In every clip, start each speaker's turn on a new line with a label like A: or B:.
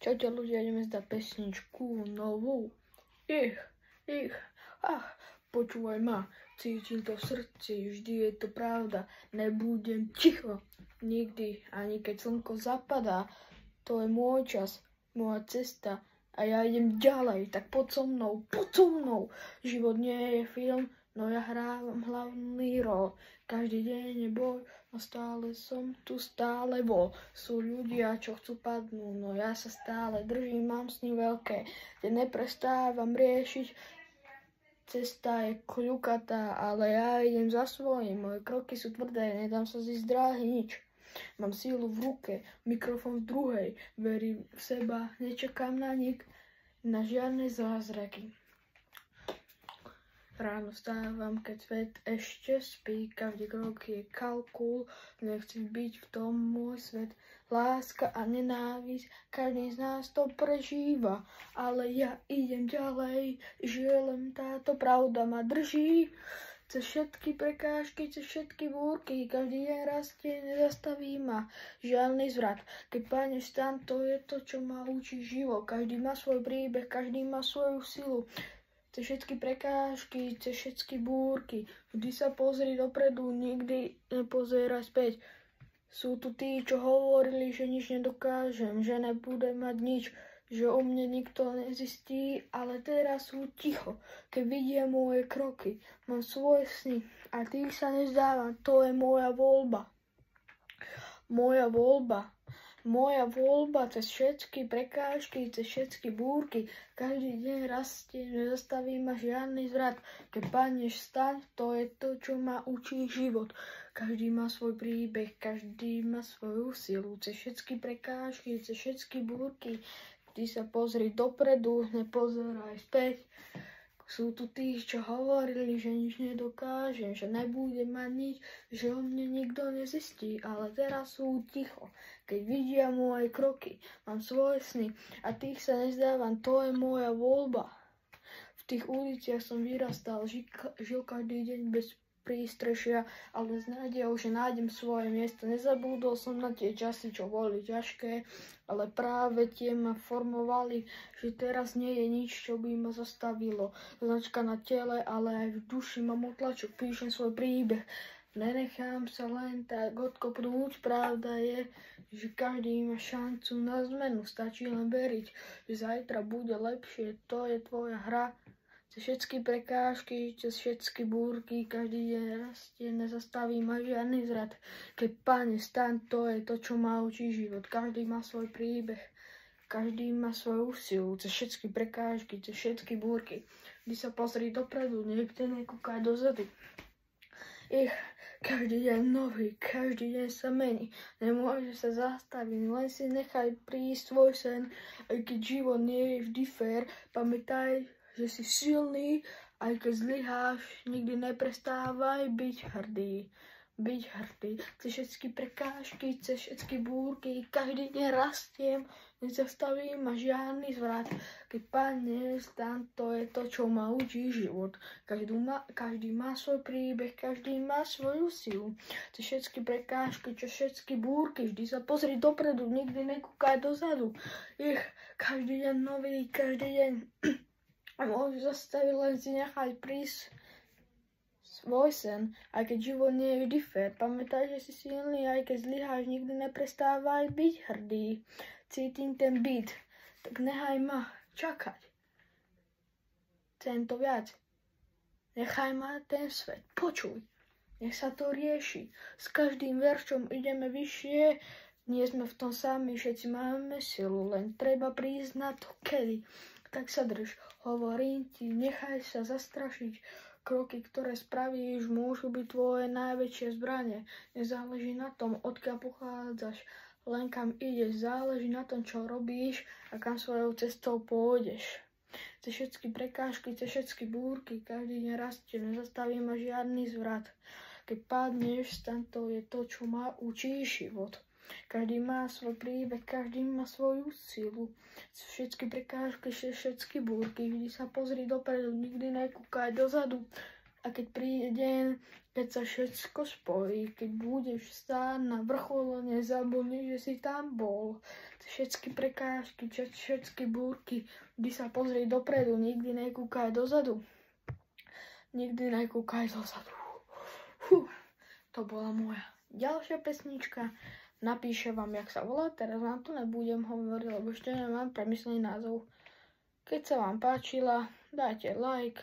A: Čaute ľudia, ideme zdať pesničku novú. Počúvaj ma, cítim to v srdci, vždy je to pravda, nebudem ticho, nikdy, ani keď slnko zapadá, to je môj čas, moja cesta a ja idem ďalej, tak poď so mnou, život nie je film, no ja hrávam hlavný rol, každý deň je boj, no stále som tu, stále vol, sú ľudia, čo chcú padnúť, no ja sa stále držím, mám sny veľké, kde neprestávam riešiť. Cesta je kľukatá, ale ja idem za svojím, moje kroky sú tvrdé, nedám sa zísť dráhy nič. Mám sílu v ruke, mikrofón v druhej, verím v seba, nečakám na na žiadne zázraky. Ráno vstávam, keď svet ešte spí, každý krok je kalkul, nechcem byť v tom môj svet. Láska a nenávisť, každý z nás to prežíva, ale ja idem ďalej, že len táto pravda ma drží. Cez všetky prekážky, cez všetky búrky, každý deň rastie, nezastaví ma žiadny zvrat. Keď padneš tam, to je to, čo ma učí život. Každý má svoj príbeh, každý má svoju silu. Cez všetky prekážky, cez všetky búrky, vždy sa pozri dopredu, nikdy nepozeraj späť. Sú tu tí, čo hovorili, že nič nedokážem, že nebudem mať nič, že o mne nikto nezistí, ale teraz sú ticho, keď vidia moje kroky. Mám svoje sny a tých sa nezdávam, to je moja voľba. Moja voľba cez všetky prekážky, cez všetky búrky, každý deň rastie, nezastaví ma žiadny zvrat. Keď padneš, staň, to je to, čo ma učí život. Každý má svoj príbeh, každý má svoju silu, cez všetky prekážky, cez všetky búrky. Ty sa pozri dopredu, nepozeraj späť. Sú tu tí, čo hovorili, že nič nedokážem, že nebudem mať nič, že o mne nikto nezistí, ale teraz sú ticho, keď vidia moje kroky, mám svoje sny a tých sa nezdávam, to je moja voľba. V tých uliciach som vyrastal, žil každý deň bez prístrešia, ale s nádejou, že nájdem svoje miesto. Nezabudol som na tie časy, čo boli ťažké, ale práve tie ma formovali, že teraz nie je nič, čo by ma zastavilo. Značka na tele, ale aj v duši mám otlačok, píšem svoj príbeh. Nenechám sa len tak odkopnúť, pravda je, že každý má šancu na zmenu, stačí len veriť, že zajtra bude lepšie, to je tvoja hra. Cez všetky prekážky, cez všetky búrky, každý deň rastie, nezastaví ma žiadny zvrat. Keď Pane stan, to je to, čo ma učí život. Každý má svoj príbeh, každý má svoju silu, cez všetky prekážky, cez všetky búrky. Vždy sa pozri dopredu, niekde nekúkaj dozadu. Každý deň nový, každý deň sa mení, nemôže sa zastaviť, len si nechaj prísť svoj sen, aj keď život nie je vždy fér, pamätaj, že si silný, aj keď zlyháš, nikdy neprestávaj byť hrdý. Cez všetky prekážky, cez všetky búrky, každý deň rastiem, nezastaví ma žiadny zvrat. Keď padne stan, to je to, čo ma učí život. Každý má svoj príbeh, každý má svoju silu. Cez všetky prekážky, cez všetky búrky, vždy sa pozri dopredu, nikdy nekúkaj dozadu. Každý deň nový, každý deň a môžeš zastaviť, len si nechať prísť svoj sen, aj keď život nie je vždy fér. Pamätaj, že si silný, aj keď zlyháš, nikdy neprestávaj byť hrdý. Cítim ten beat, tak nechaj ma čakať. Chcem to viac. Nechaj ma ten svet, počuj. Nech sa to rieši. S každým veršom ideme vyššie, nie sme v tom sami, všetci máme silu, len treba prísť na to, kedy. Tak sa drž, hovorím ti, nechaj sa zastrašiť. Kroky, ktoré spravíš, môžu byť tvoje najväčšie zbrane. Nezáleží na tom, odkiaľ pochádzaš, len kam ideš. Záleží na tom, čo robíš a kam svojou cestou pôjdeš. Cez všetky prekážky, cez všetky búrky, každý deň rastie, nezastaví ma žiadny zvrat. Keď padneš, to je to, čo ma učí život. Každý má svoj príbeh, každý má svoju silu. Všetky prekážky, všetky búrky, vždy sa pozri dopredu, nikdy nekúkaj dozadu. a keď príde deň, keď sa všetko spojí, keď budeš stáť na vrchole, nezabudni, že si tam bol. Všetky prekážky, všetky búrky, vždy sa pozri dopredu, nikdy nekúkaj dozadu. Nikdy nekúkaj dozadu. To bola moja ďalšia pesnička. Napíšem vám, jak sa volá, teraz vám to nebudem hovoriť, lebo ešte nemám premyslený názov. Keď sa vám páčila, dajte like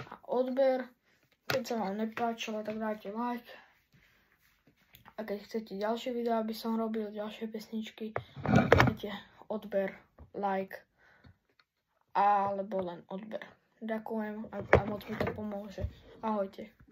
A: a odber. Keď sa vám nepáčila, tak dajte like. A keď chcete ďalšie videá, aby som robil ďalšie pesničky, dajte odber, like, alebo len odber. Ďakujem a moc mi to pomôže. Ahojte.